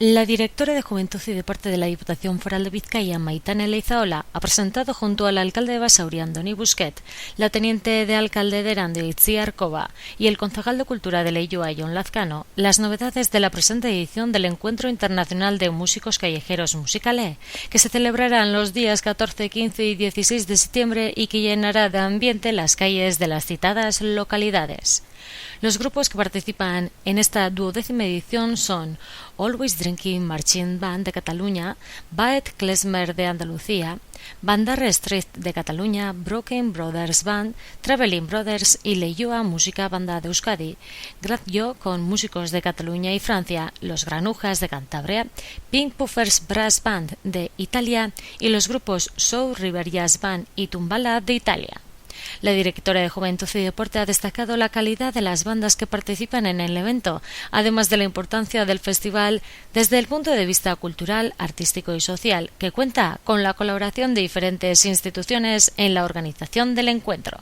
La directora de Juventud y Deporte de la Diputación Foral de Vizcaya, Maitane Leizaola, ha presentado junto al alcalde de Basauri, Andoni Busquet, la teniente de alcalde de Erandio, Itziar Cova, y el concejal de Cultura de Leioa, Jon Lazcano, las novedades de la presente edición del Encuentro Internacional de Músicos Callejeros Musicale, que se celebrarán los días 14, 15 y 16 de septiembre y que llenará de ambiente las calles de las citadas localidades. Los grupos que participan en esta 12ª edición son Always Drinking Marching Band de Cataluña, Baet Klezmer de Andalucía, Bandarra Street de Cataluña, Broken Brothers Band, Traveling Brothers y Leioa Música Banda de Euskadi, Grazio con músicos de Cataluña y Francia, Los Granujas de Cantabria, Pink Puffers Brass Band de Italia y los grupos Soul River Jazz Band y Tumbala de Italia. La directora de Juventud y Deporte ha destacado la calidad de las bandas que participan en el evento, además de la importancia del festival desde el punto de vista cultural, artístico y social, que cuenta con la colaboración de diferentes instituciones en la organización del encuentro.